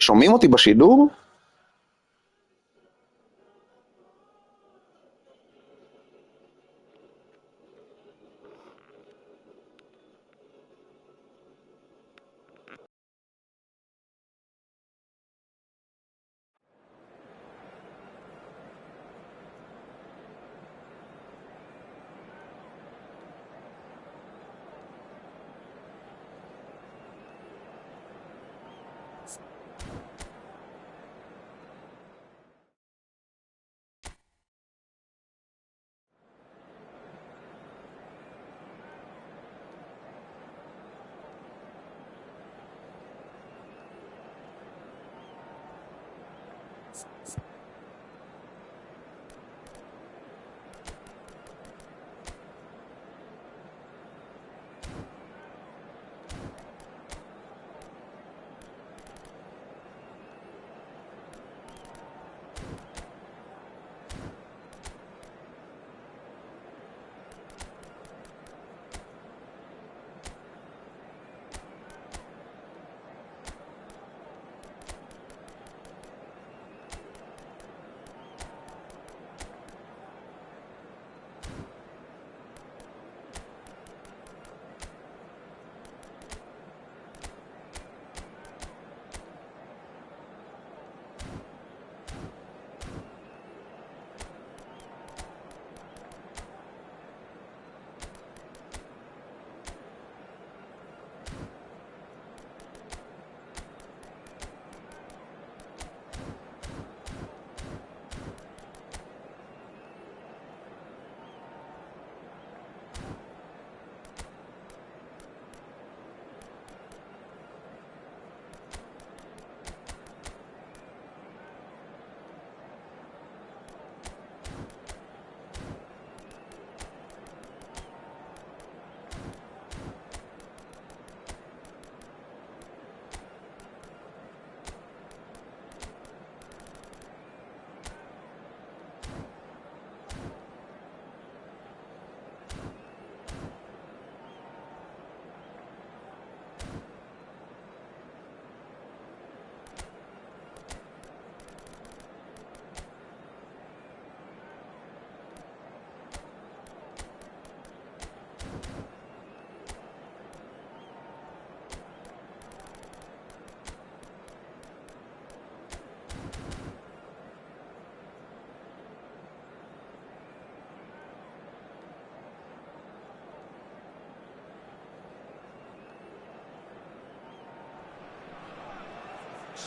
שומעים אותי בשידור?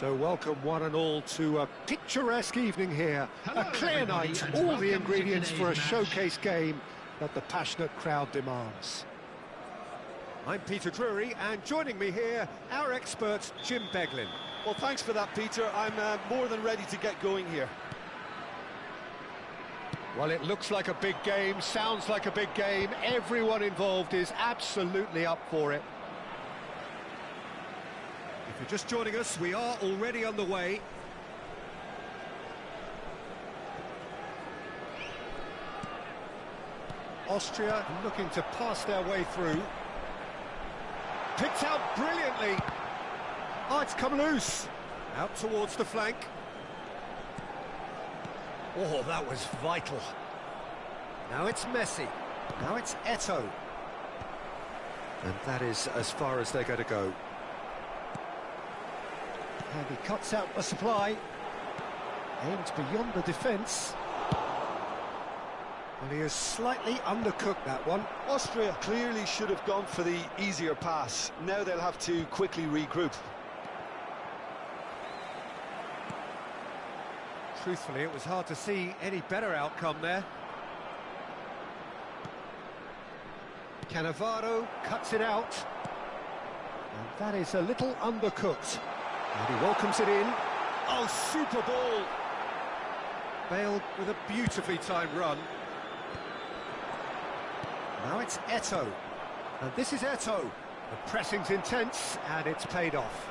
So welcome one and all to a picturesque evening here. A clear night, all the ingredients for a showcase game that the passionate crowd demands. I'm Peter Drury, and joining me here, our expert, Jim Beglin. Well, thanks for that, Peter. I'm more than ready to get going here. Well, it looks like a big game, sounds like a big game. Everyone involved is absolutely up for it. If you're just joining us, we are already on the way. Austria looking to pass their way through. Picked out brilliantly. Oh, it's come loose. Out towards the flank. Oh, that was vital. Now it's Messi. Now it's Eto'o. And that is as far as they're going to go. And he cuts out the supply. Aimed beyond the defence. And he has slightly undercooked that one. Austria clearly should have gone for the easier pass. Now they'll have to quickly regroup. Truthfully, it was hard to see any better outcome there. Cannavaro cuts it out. And that is a little undercooked. And he welcomes it in. Oh, super ball! Bale with a beautifully timed run. Now it's Eto'o. And this is Eto'o. The pressing's intense, and it's paid off.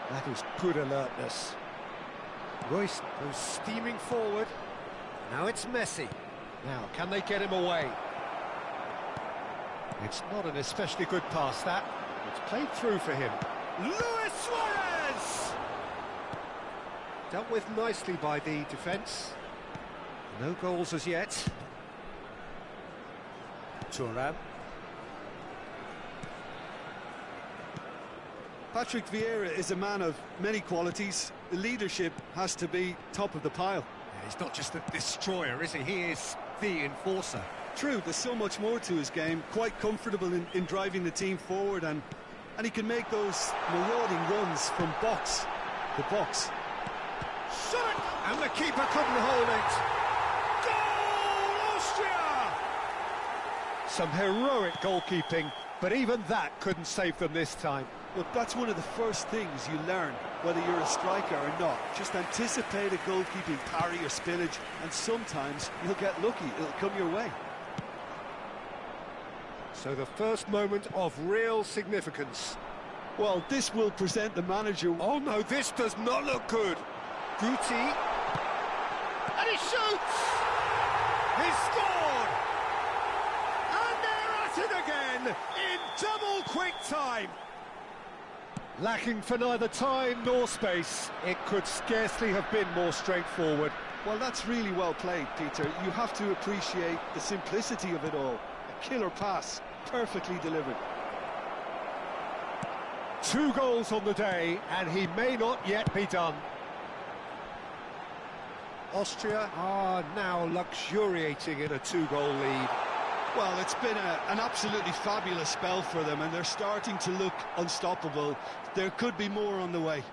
That is good alertness. Royce goes steaming forward. Now it's Messi. Now, can they get him away? It's not an especially good pass, that. It's played through for him. Luis Suarez! Dealt with nicely by the defence. No goals as yet. Thuram. Patrick Vieira is a man of many qualities. The leadership has to be top of the pile. Yeah, he's not just a destroyer, is he? He is the enforcer. True, there's so much more to his game. Quite comfortable in driving the team forward, and he can make those marauding runs from box to box. Shot! And the keeper couldn't hold it. Goal, Austria! Some heroic goalkeeping, but even that couldn't save them this time. Look, that's one of the first things you learn, whether you're a striker or not. Just anticipate a goalkeeping parry or spillage, and sometimes you'll get lucky. It'll come your way. So the first moment of real significance. Well, this will present the manager... Oh no, this does not look good. Guti. And he shoots! He scored! And they're at it again in double quick time. Lacking for neither time nor space, it could scarcely have been more straightforward. Well, that's really well played, Peter. You have to appreciate the simplicity of it all. A killer pass, perfectly delivered. 2 goals on the day, and he may not yet be done. Austria are now luxuriating in a 2-goal lead. Well, it's been an absolutely fabulous spell for them, and they're starting to look unstoppable. There could be more on the way.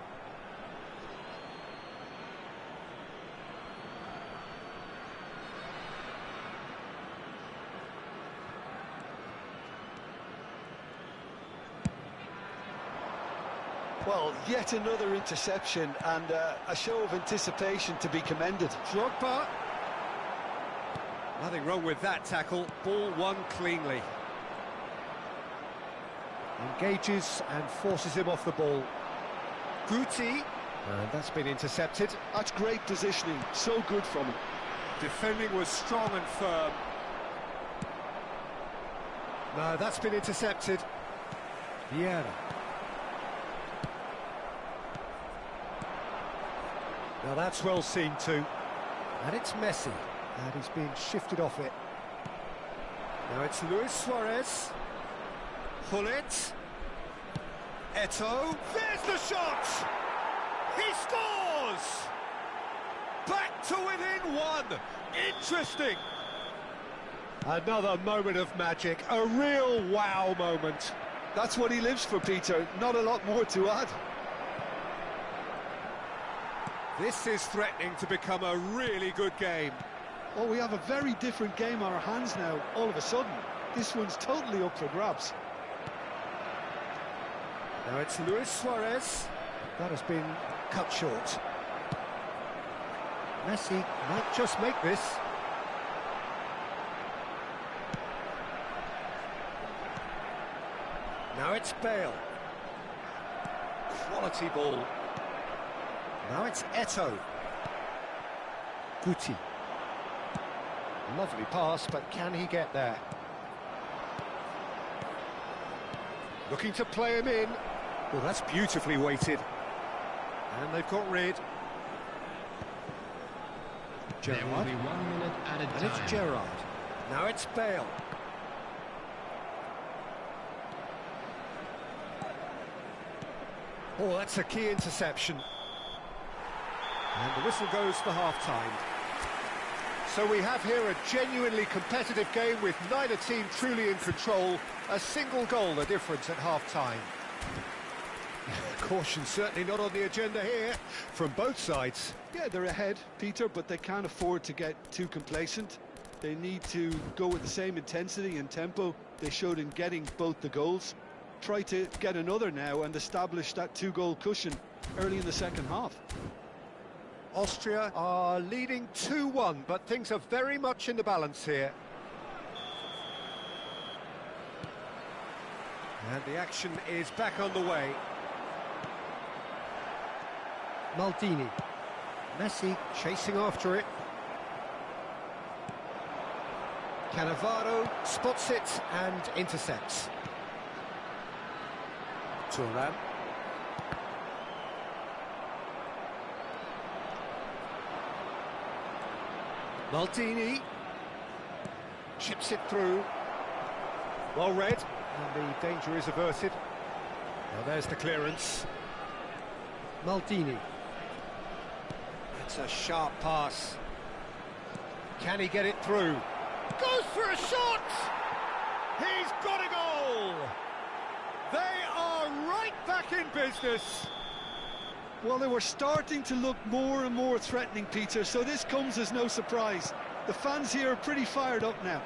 Well, yet another interception, and a show of anticipation to be commended. Drogba. Nothing wrong with that tackle. Ball won cleanly. Engages and forces him off the ball. Guti. And that's been intercepted. That's great positioning. So good from him. Defending was strong and firm. No, that's been intercepted. Vieira. Now that's well seen too. And it's Messi. And he's being shifted off it. Now it's Luis Suarez. Hullet. Eto'o. There's the shot! He scores! Back to within 1. Interesting. Another moment of magic. A real wow moment. That's what he lives for, Peter. Not a lot more to add. This is threatening to become a really good game. Oh, we have a very different game on our hands now, all of a sudden. This one's totally up for grabs. Now it's Luis Suarez. That has been cut short. Messi might just make this. Now it's Bale. Quality ball. Now it's Eto'o. Guti. Lovely pass, but can he get there? Looking to play him in. Well, that's beautifully weighted. And they've got rid. There will Gerrard. be 1 minute at a And time. it's Gerrard. Now it's Bale. Oh, that's a key interception. And the whistle goes for half-time. So we have here a genuinely competitive game with neither team truly in control. A single goal the difference at half-time. Caution certainly not on the agenda here from both sides. Yeah, they're ahead, Peter, but they can't afford to get too complacent. They need to go with the same intensity and tempo they showed in getting both the goals. Try to get another now and establish that two-goal cushion early in the second half. Austria are leading 2-1, but things are very much in the balance here. And the action is back on the way. Maldini. Messi chasing after it. Cannavaro spots it and intercepts. Thuram. Maldini chips it through. Well read, and the danger is averted. Now there's the clearance. Maldini. That's a sharp pass. Can he get it through? Goes for a shot! He's got a goal! They are right back in business. Well, they were starting to look more and more threatening, Peter, so this comes as no surprise. The fans here are pretty fired up now.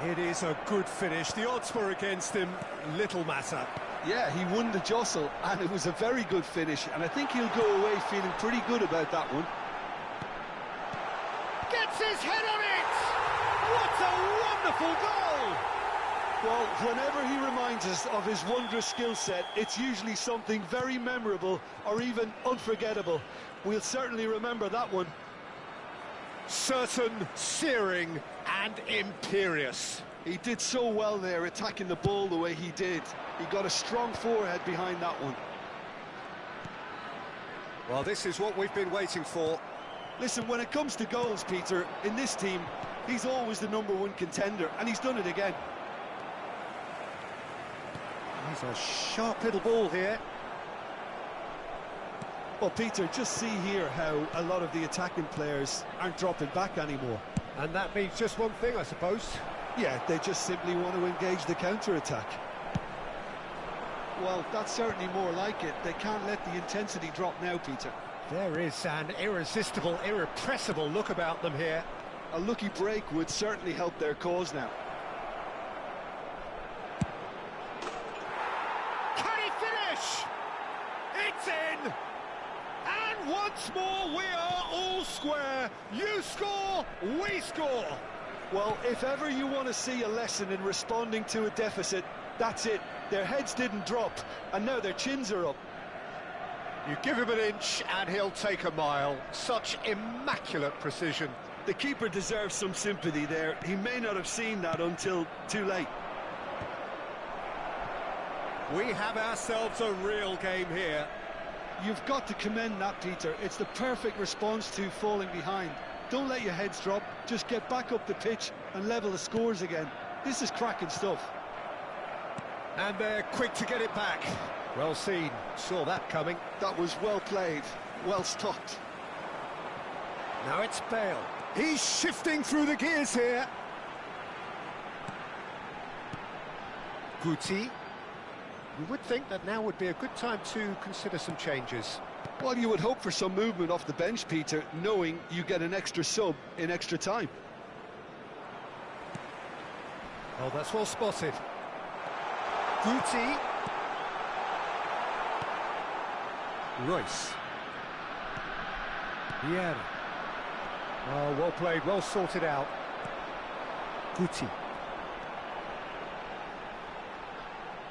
It is a good finish. The odds were against him. Little matter. Yeah, he won the jostle, and it was a very good finish, and I think he'll go away feeling pretty good about that one. Gets his head on it! What a wonderful goal! Well, whenever he reminds us of his wondrous skill set, it's usually something very memorable or even unforgettable. We'll certainly remember that one. Certain, searing and imperious. He did so well there, attacking the ball the way he did. He got a strong forehead behind that one. Well, this is what we've been waiting for. Listen, when it comes to goals, Peter, in this team, he's always the #1 contender, and he's done it again. He's a sharp little ball here. Well, Peter, just see here how a lot of the attacking players aren't dropping back anymore. And that means just one thing, I suppose. Yeah, they just simply want to engage the counter-attack. Well, that's certainly more like it. They can't let the intensity drop now, Peter. There is an irresistible, irrepressible look about them here. A lucky break would certainly help their cause now. Can he finish? It's in! And once more we are all square. You score, we score. Well, if ever you want to see a lesson in responding to a deficit, that's it. Their heads didn't drop, and now their chins are up. You give him an inch and he'll take a mile. Such immaculate precision. The keeper deserves some sympathy there. He may not have seen that until too late. We have ourselves a real game here. You've got to commend that, Peter. It's the perfect response to falling behind. Don't let your heads drop. Just get back up the pitch and level the scores again. This is cracking stuff. And they're quick to get it back. Well seen. Saw that coming. That was well played. Well stopped. Now it's Bale. He's shifting through the gears here. Guti. You would think that now would be a good time to consider some changes. Well, you would hope for some movement off the bench, Peter, knowing you get an extra sub in extra time. Oh, that's well spotted. Guti. Royce. Vieira. Oh, well played, well sorted out. Guti.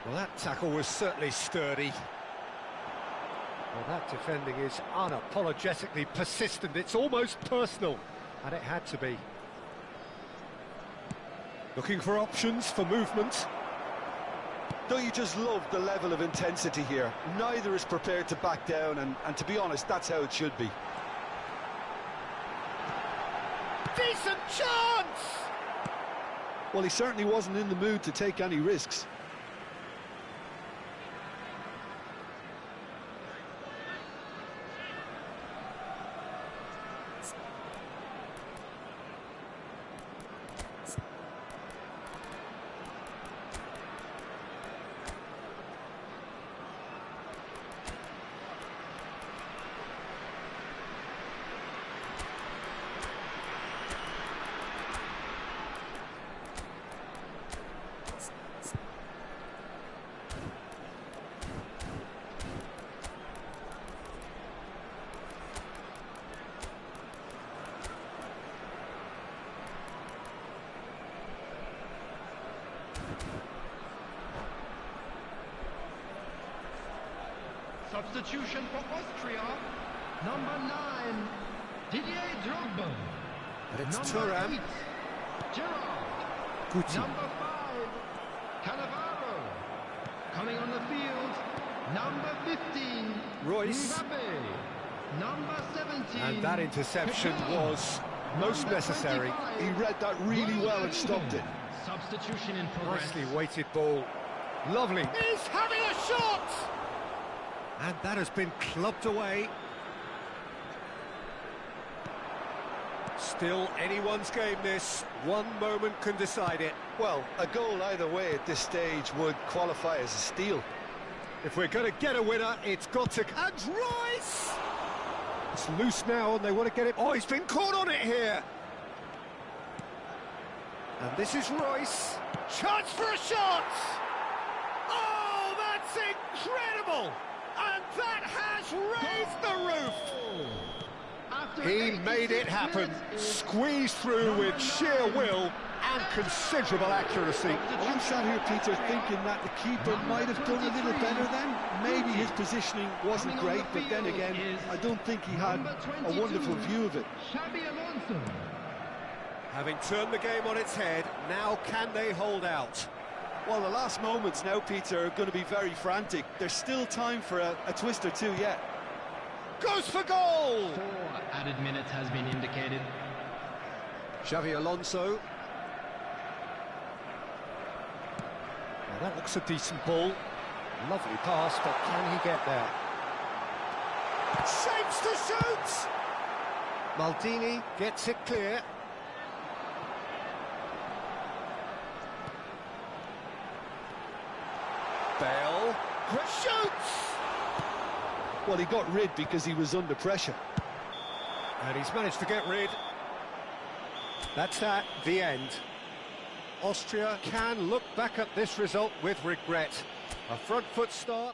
Well, that tackle was certainly sturdy. Well, that defending is unapologetically persistent. It's almost personal, and it had to be. Looking for options for movement. Don't you just love the level of intensity here? Neither is prepared to back down, and to be honest, that's how it should be. Decent chance! Well, he certainly wasn't in the mood to take any risks. Substitution for Austria. Number 9, Didier Drogba. And it's Number Thuram. 8, Gerrard. Guti. Number 5, Cannavaro. Coming on the field, number 15, Royce. Mbappe. Number 17. And that interception was most Number necessary. 25, He read that really well and stopped it. Substitution in progress. Nicely weighted ball. Lovely. He's having a shot! And that has been clubbed away. Still anyone's game this. One moment can decide it. Well, a goal either way at this stage would qualify as a steal. If we're going to get a winner, it's got to... And Royce! It's loose now and they want to get it... Oh, he's been caught on it here! And this is Royce. Chance for a shot! Oh, that's incredible! And that has raised the roof! After He 86 made it happen, minutes, squeezed through with sheer will and considerable accuracy. Well, I'm sat here, Peter, thinking that the keeper might have done a little better then. Maybe his positioning wasn't great, but then again, I don't think he had a wonderful view of it. Xabi Alonso. Having turned the game on its head, now can they hold out? Well, the last moments now, Peter, are going to be very frantic. There's still time for a twist or two yet. Goes for goal! 4 added minutes has been indicated. Xavi Alonso. Well, that looks a decent ball. Lovely pass, but can he get there? Shapes to shoot! Maldini gets it clear. Bale shoots! Well, he got rid because he was under pressure. And he's managed to get rid. That's that, the end. Austria can look back at this result with regret. A front foot start.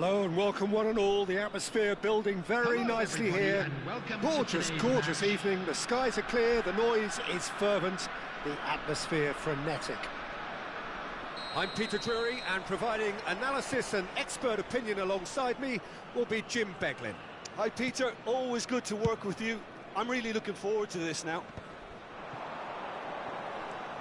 Hello and welcome one and all. The atmosphere building very Hello, nicely everybody, here. and welcome to Gorgeous, today's gorgeous match. evening. The skies are clear, the noise is fervent, the atmosphere frenetic. I'm Peter Drury, and providing analysis and expert opinion alongside me will be Jim Beglin. Hi Peter, always good to work with you. I'm really looking forward to this now.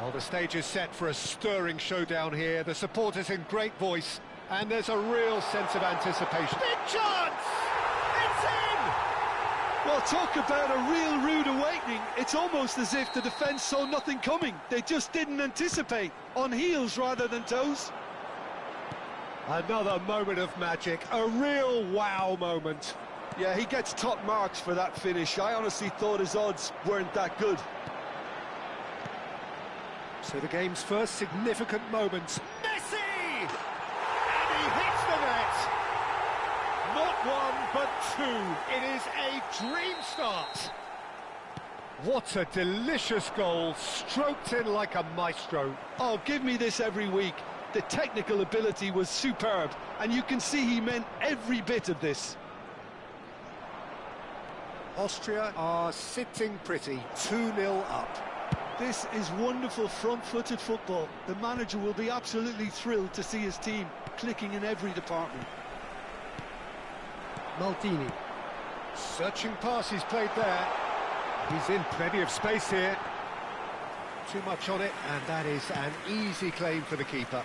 Well, the stage is set for a stirring showdown here. The supporters in great voice, and there's a real sense of anticipation. Big chance! It's in! Well, talk about a real rude awakening. It's almost as if the defence saw nothing coming. They just didn't anticipate. On heels rather than toes. Another moment of magic, a real wow moment. Yeah, he gets top marks for that finish. I honestly thought his odds weren't that good. So the game's first significant moments. Messi! And he hits the net! Not one, but two. It is a dream start. What a delicious goal, stroked in like a maestro. Oh, give me this every week. The technical ability was superb, and you can see he meant every bit of this. Austria are sitting pretty, 2-0 up. This is wonderful front-footed football. The manager will be absolutely thrilled to see his team clicking in every department. Maldini. Searching pass he's played there. He's in plenty of space here. Too much on it, and that is an easy claim for the keeper.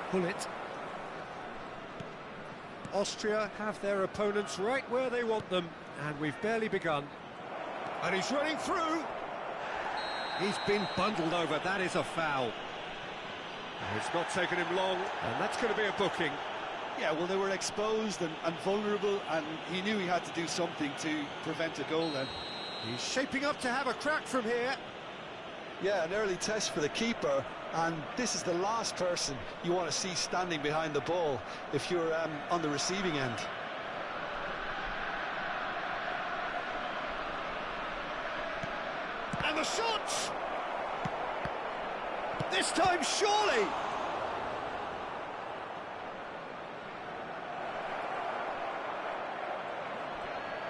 Pull it. Austria have their opponents right where they want them, and we've barely begun. And he's running through. He's been bundled over. That is a foul. And it's not taken him long, and that's going to be a booking. Yeah, well, they were exposed and vulnerable, and he knew he had to do something to prevent a goal then. He's shaping up to have a crack from here. Yeah, an early test for the keeper, and this is the last person you want to see standing behind the ball if you're on the receiving end. And the shot! This time, surely!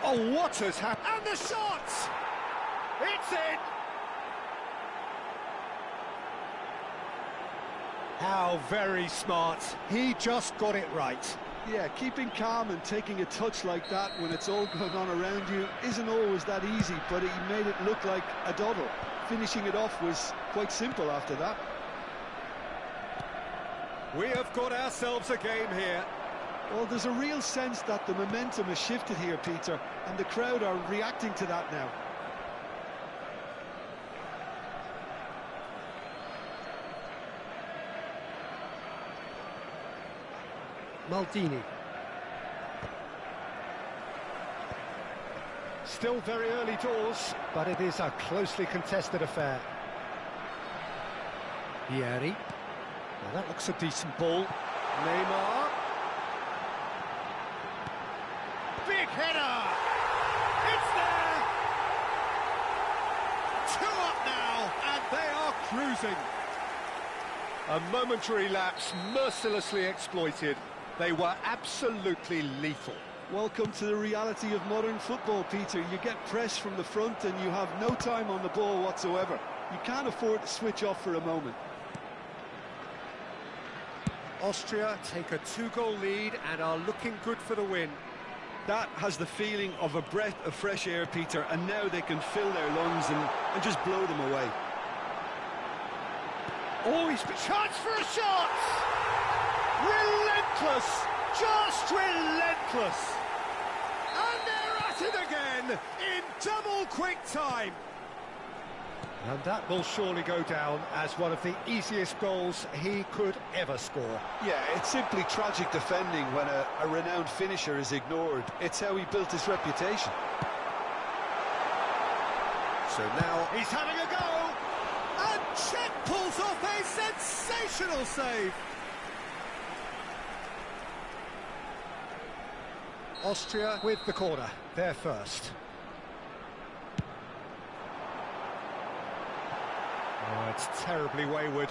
Oh, what has happened? And the shot! It's in! How very smart. He just got it right. Yeah, keeping calm and taking a touch like that when it's all going on around you isn't always that easy, but he made it look like a doddle. Finishing it off was quite simple after that. We have got ourselves a game here. Well, there's a real sense that the momentum has shifted here, Peter, and the crowd are reacting to that now. Maldini. Still very early doors, but it is a closely contested affair. Vieri. Well, that looks a decent ball. Neymar. Big header! It's there! 2 up now, and they are cruising. A momentary lapse, mercilessly exploited. They were absolutely lethal. Welcome to the reality of modern football, Peter. You get pressed from the front and you have no time on the ball whatsoever. You can't afford to switch off for a moment. Austria take a 2-goal lead and are looking good for the win. That has the feeling of a breath of fresh air, Peter, and now they can fill their lungs and just blow them away. Oh, he's been chance for a shot! Relentless! Just relentless! And they're at it again in double quick time. And that will surely go down as one of the easiest goals he could ever score. Yeah, it's simply tragic defending when a renowned finisher is ignored. It's how he built his reputation. So now he's having a go! And Chet pulls off a sensational save! Austria with the corner, they're first. Oh, it's terribly wayward.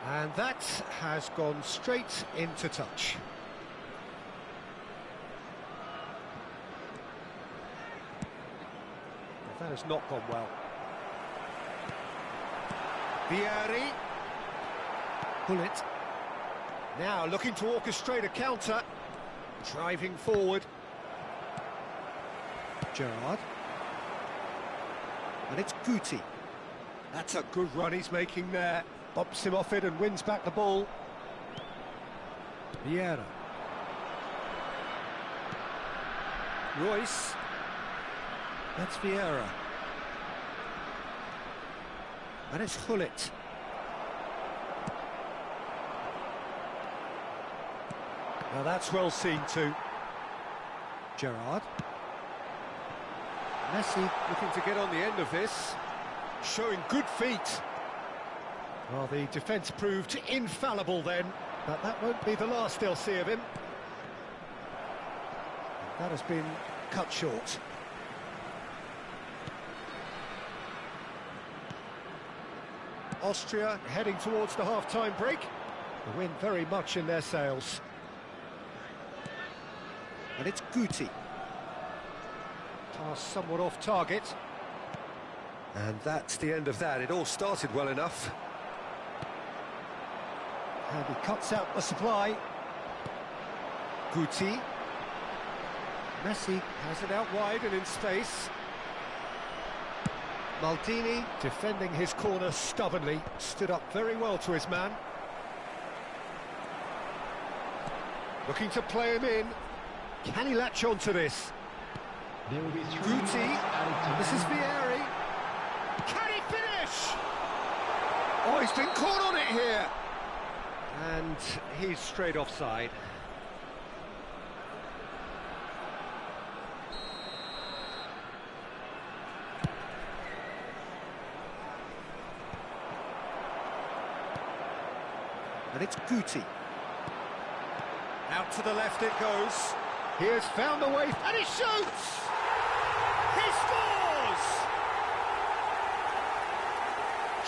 And that has gone straight into touch. That has not gone well. Vieri. Pull it. Now looking to orchestrate a counter. Driving forward. Gerrard. And it's Guti. That's a good run he's making there. Bumps him off it and wins back the ball. Vieira. Royce. That's Vieira. And it's Gullit. Now that's well seen too. Gerrard. Messi looking to get on the end of this. Showing good feet. Well, the defence proved infallible then, but that won't be the last they'll see of him. That has been cut short. Austria heading towards the half-time break. The wind very much in their sails. And it's Guti. Pass somewhat off target. And that's the end of that. It all started well enough. And he cuts out the supply. Guti. Messi has it out wide and in space. Maldini, defending his corner stubbornly, stood up very well to his man. Looking to play him in. Can he latch on to this? There will be 3 Guti, minutes added to this is time. Vieri. Can he finish? Oh, he's been caught on it here. And he's straight offside. And it's Guti. Out to the left it goes. He has found a way, and he shoots! He scores!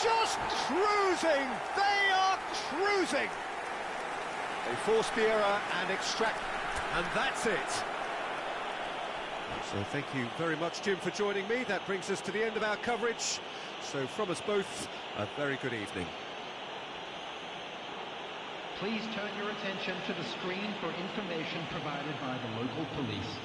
Just cruising! They are cruising! They force the error and extract, and that's it. So thank you very much, Jim, for joining me. That brings us to the end of our coverage. So from us both, a very good evening. Please turn your attention to the screen for information provided by the local police.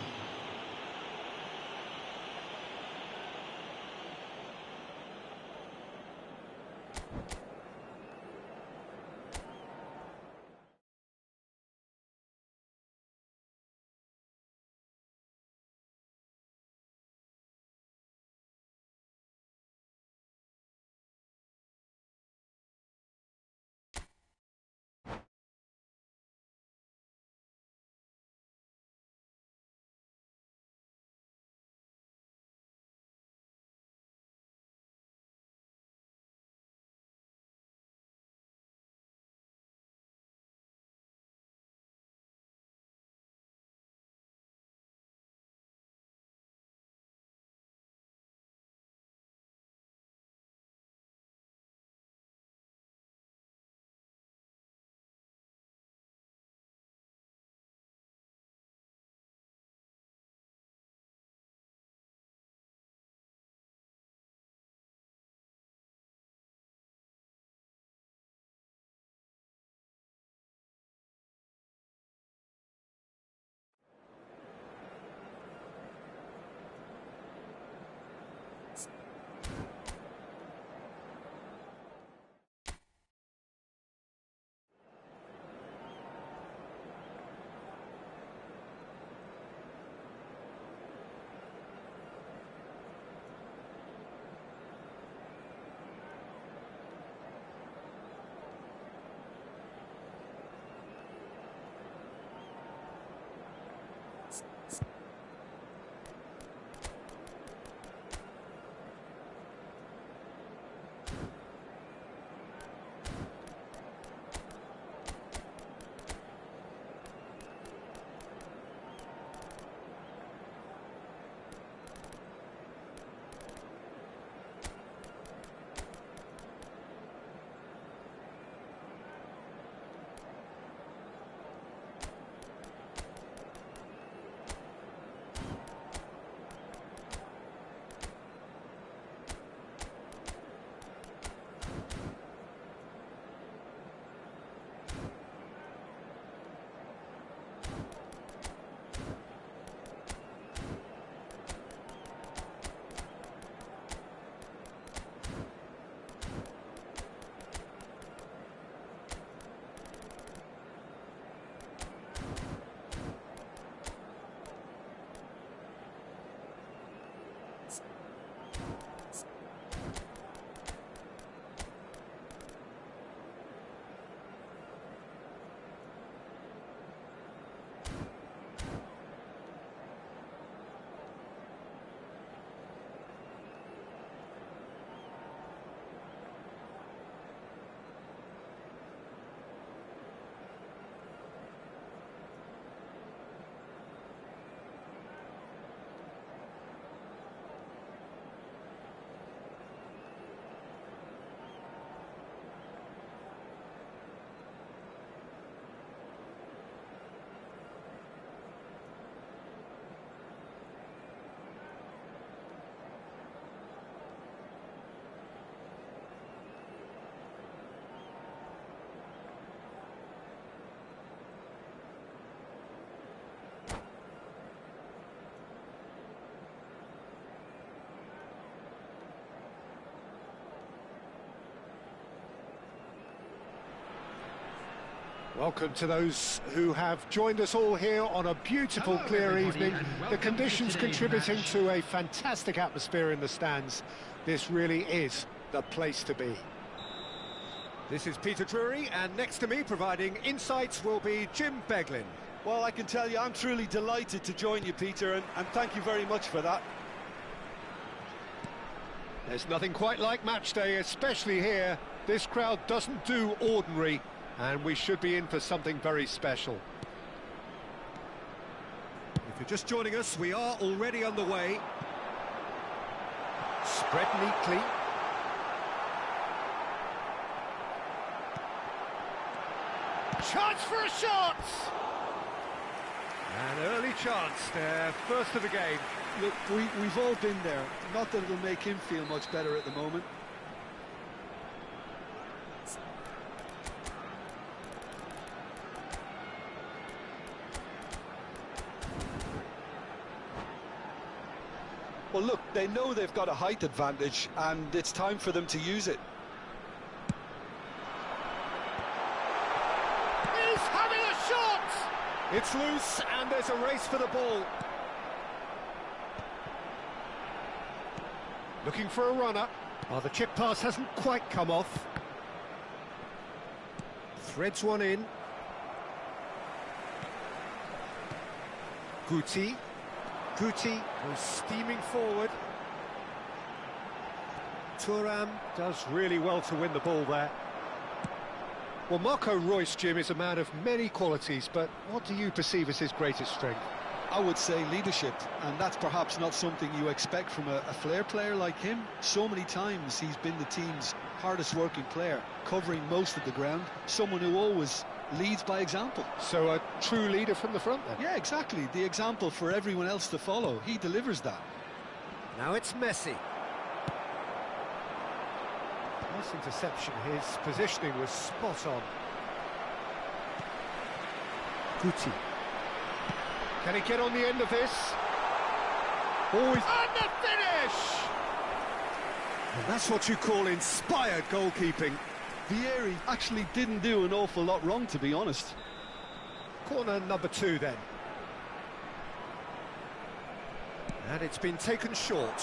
Welcome to those who have joined us all here on a beautiful, Hello, clear everybody, evening. and The welcome to conditions today's contributing match. to a fantastic atmosphere in the stands. This really is the place to be. This is Peter Drury, and next to me, providing insights, will be Jim Beglin. Well, I can tell you, I'm truly delighted to join you, Peter, and thank you very much for that. There's nothing quite like match day, especially here. This crowd doesn't do ordinary, and we should be in for something very special. If you're just joining us, we are already underway. Spread neatly. Chance for a shot! An early chance there, first of the game. Look, we've all been there. Not that it'll make him feel much better at the moment. Well, look, they know they've got a height advantage, and it's time for them to use it. He's having a shot! It's loose, and there's a race for the ball. Looking for a runner. Oh, the chip pass hasn't quite come off. Threads one in. Guti. Guti goes steaming forward. Thuram does really well to win the ball there. Well, Marco Reus, Jim, is a man of many qualities, but what do you perceive as his greatest strength? I would say leadership, and that's perhaps not something you expect from a flair player like him. So many times he's been the team's hardest working player, covering most of the ground, someone who always leads by example. So a true leader from the front then? Yeah, exactly. The example for everyone else to follow. He delivers that. Now it's Messi. Nice interception. His positioning was spot on. Guti. Can he get on the end of this? Oh, he's... And the finish! And that's what you call inspired goalkeeping. Vieri actually didn't do an awful lot wrong, to be honest. Corner number 2 then. And it's been taken short.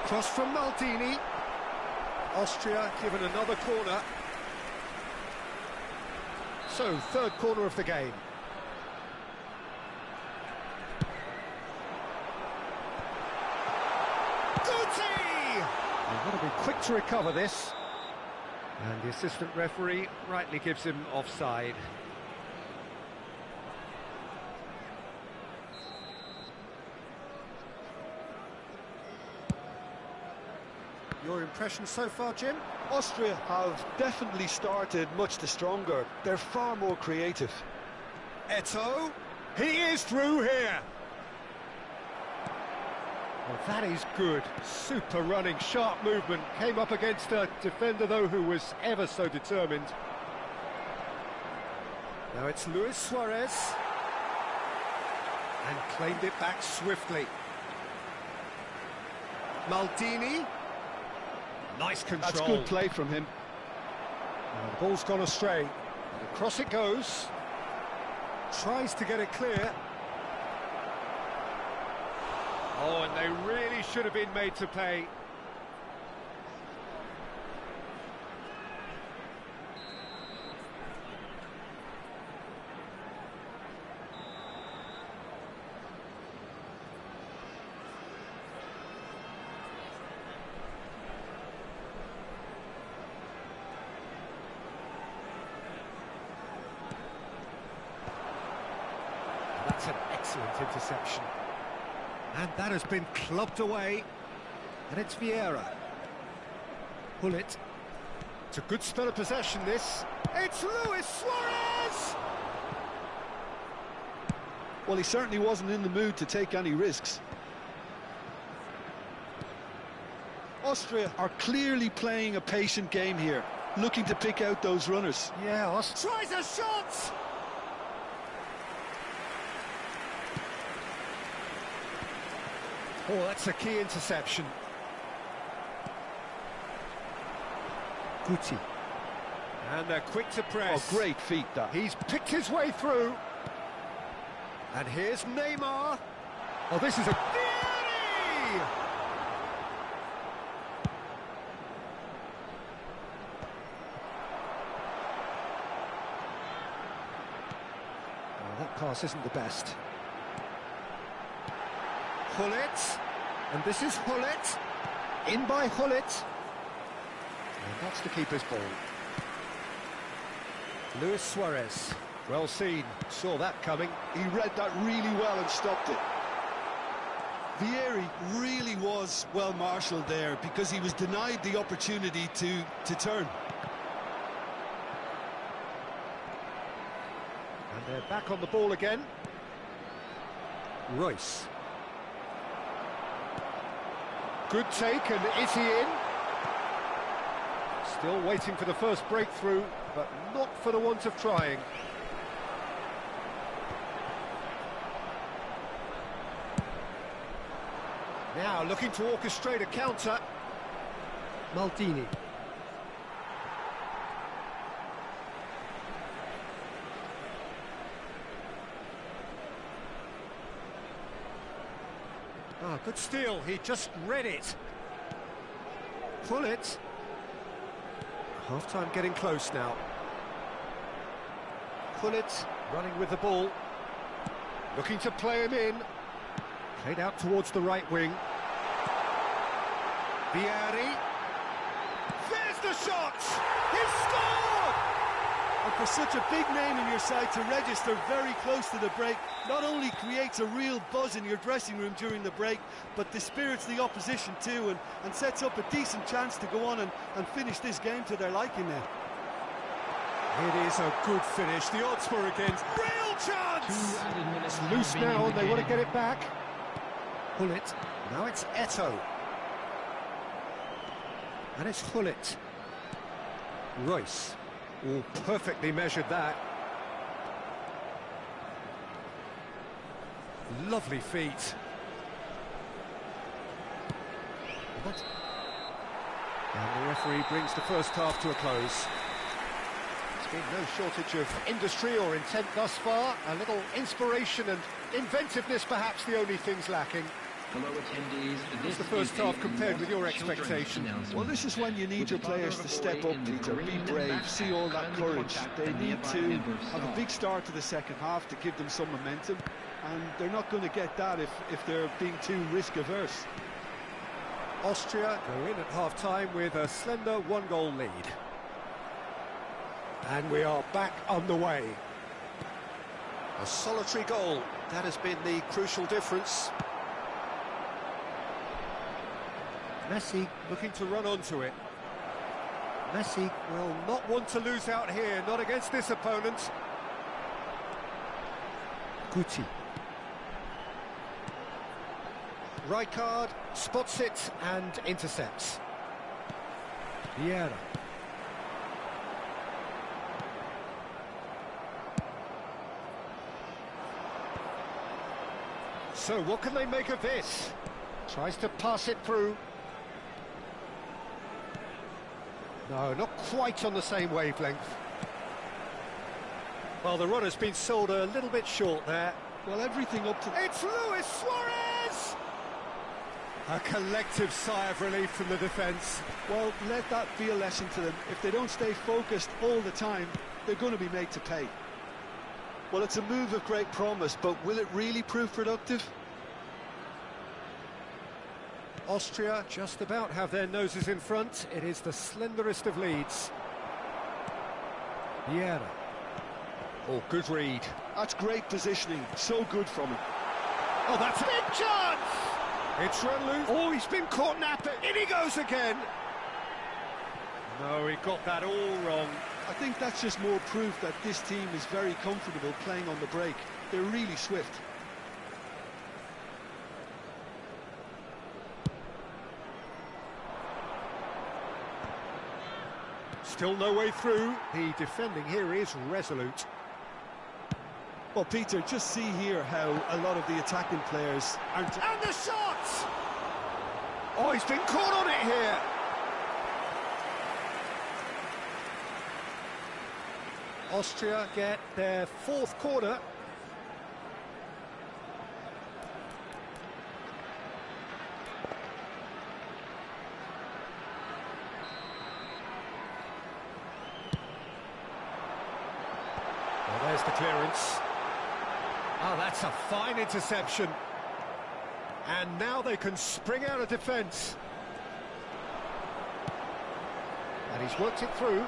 Cross from Maldini. Austria given another corner. So, third corner of the game. Guti! They've got to be quick to recover this. And the assistant referee rightly gives him offside. Your impression so far, Jim? Austria have definitely started much the stronger. They're far more creative. Eto'o, he is through here. Well, that is good. Super running, sharp movement. Came up against a defender, though, who was ever so determined. Now it's Luis Suarez. And claimed it back swiftly. Maldini. Nice control. That's good play from him. Now the ball's gone astray. And across it goes. Tries to get it clear. Oh, and they really should have been made to pay. That's an excellent interception. And that has been clubbed away. And it's Vieira. Pull it. It's a good spell of possession, this. It's Luis Suarez! Well, he certainly wasn't in the mood to take any risks. Austria are clearly playing a patient game here, looking to pick out those runners. Yeah, Austria tries a shot! Oh, that's a key interception. Guti. And they're quick to press. Oh, great feat, that. He's picked his way through. And here's Neymar. Oh, this is a... Vieri! Oh, that pass isn't the best. Hullet. And this is Hullet. In by Hullet. And that's the keeper's ball. Luis Suarez. Well seen. Saw that coming. He read that really well and stopped it. Vieri really was well marshalled there because he was denied the opportunity to turn. And they're back on the ball again. Royce. Good take, and is he in? Still waiting for the first breakthrough, but not for the want of trying. Now looking to orchestrate a counter. Maldini. Ah, good steal, he just read it. Pull it. Half-time getting close now. Pull it, running with the ball. Looking to play him in. Played out towards the right wing. Vieri. There's the shot! He scored! And for such a big name in your side to register very close to the break, not only creates a real buzz in your dressing room during the break, but dispirits the opposition too, and sets up a decent chance to go on and finish this game to their liking now. It is a good finish. The odds were against. Real chance! It's loose now and they want to get it back. Pull it. Now it's Eto'o. And it's Hullet. Royce. Oh, perfectly measured that. Lovely feet. And the referee brings the first half to a close. There's been no shortage of industry or intent thus far. A little inspiration and inventiveness, perhaps the only things lacking. Hello attendees, What's the first half compared with your expectation? Well, this is when you need your players to step up, Peter, be brave, see all that courage. They need to have a big start to the second half to give them some momentum, and they're not going to get that if they're being too risk-averse. Austria go in at half-time with a slender one-goal lead. And we are back underway. A solitary goal, that has been the crucial difference. Messi looking to run onto it. Messi will not want to lose out here, not against this opponent. Guti. Rijkaard spots it and intercepts. Vieira. So what can they make of this? Tries to pass it through. No, not quite on the same wavelength. Well, the runner's been sold a little bit short there. Well, everything up to... It's Luis Suarez! A collective sigh of relief from the defence. Well, let that be a lesson to them. If they don't stay focused all the time, they're going to be made to pay. Well, it's a move of great promise, but will it really prove productive? Austria just about have their noses in front. It is the slenderest of leads. Vieira. Oh, good read. That's great positioning. So good from him. Oh, that's a big chance! It's run loose. Oh, he's been caught napping. In he goes again. No, he got that all wrong. I think that's just more proof that this team is very comfortable playing on the break. They're really swift. Still no way through. The defending here is resolute. Well, Peter, just see here how a lot of the attacking players aren't... And the shot! Oh, he's been caught on it here. Austria get their fourth corner. Well, there's the clearance. Oh, that's a fine interception. And now they can spring out of defence. And he's worked it through.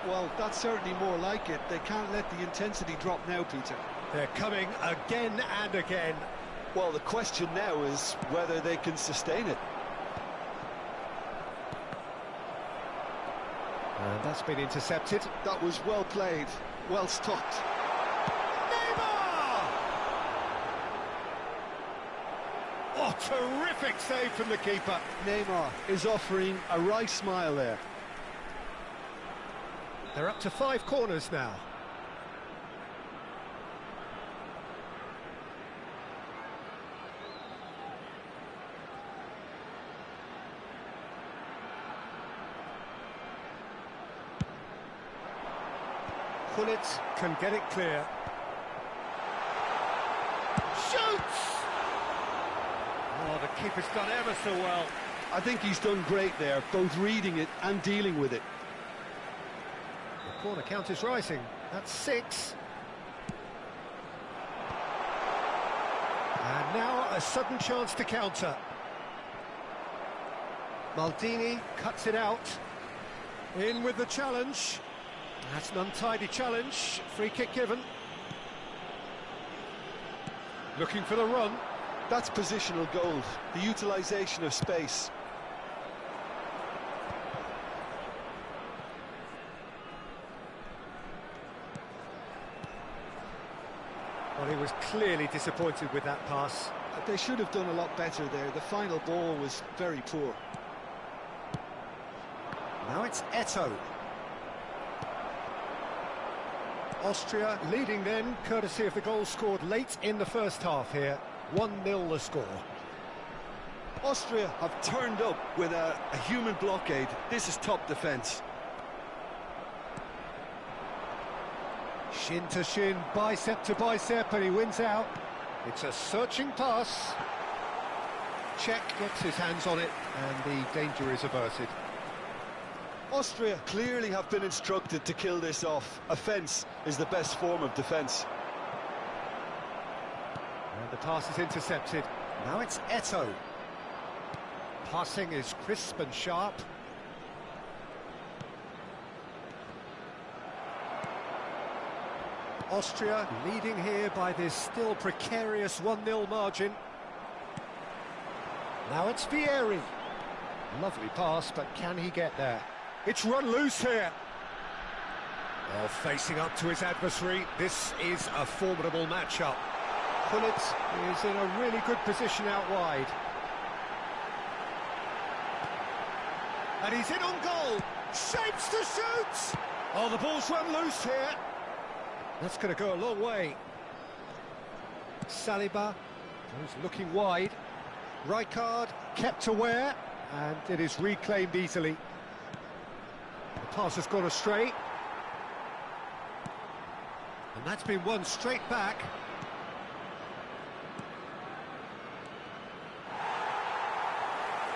Well, that's certainly more like it. They can't let the intensity drop now, Peter. They're coming again and again. Well, the question now is whether they can sustain it. And that's been intercepted. That was well played, well stopped. Neymar! Oh, terrific save from the keeper. Neymar is offering a right smile there. They're up to 5 corners now. Gullit can get it clear. Shoots! Oh, the keeper's done ever so well. I think he's done great there, both reading it and dealing with it. The corner count is rising. That's 6. And now a sudden chance to counter. Maldini cuts it out. In with the challenge. That's an untidy challenge. Free kick given. Looking for the run. That's positional gold, the utilisation of space. Well, he was clearly disappointed with that pass. They should have done a lot better there. The final ball was very poor. Now it's Eto'o. Austria leading then, courtesy of the goal scored late in the first half here. 1-0 the score. Austria have turned up with a human blockade. This is top defence. Shin to shin, bicep to bicep, and he wins out. It's a searching pass. Czech gets his hands on it, and the danger is averted. Austria clearly have been instructed to kill this off. Offence is the best form of defence. And the pass is intercepted. Now it's Eto'o. Passing is crisp and sharp. Austria leading here by this still precarious 1-0 margin. Now it's Vieri. Lovely pass, but can he get there? It's run loose here. Well, facing up to his adversary, this is a formidable matchup. Gullit is in a really good position out wide. And he's in on goal. Shapes to shoot. Oh, the ball's run loose here. That's going to go a long way. Saliba goes looking wide. Rijkaard kept aware, and it is reclaimed easily. The pass has gone astray. And that's been won straight back.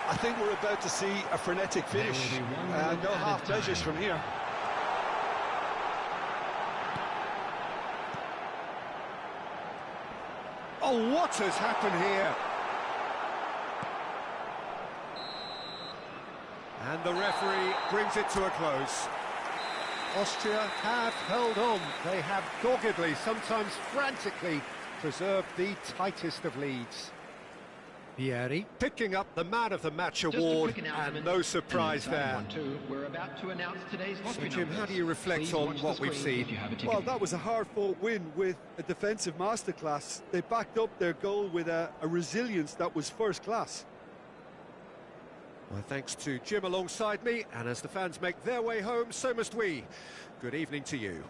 I think we're about to see a frenetic finish. No half measures from here. Oh, what has happened here? And the referee brings it to a close. Austria have held on. They have doggedly, sometimes frantically, preserved the tightest of leads. Vieri picking up the Man of the Match award, and no surprise there. We're about to announce today's So, Jim, how do you reflect on what we've seen? Well, that was a hard-fought win with a defensive masterclass. They backed up their goal with a resilience that was first class. Well, thanks to Jim alongside me, and as the fans make their way home, so must we. Good evening to you.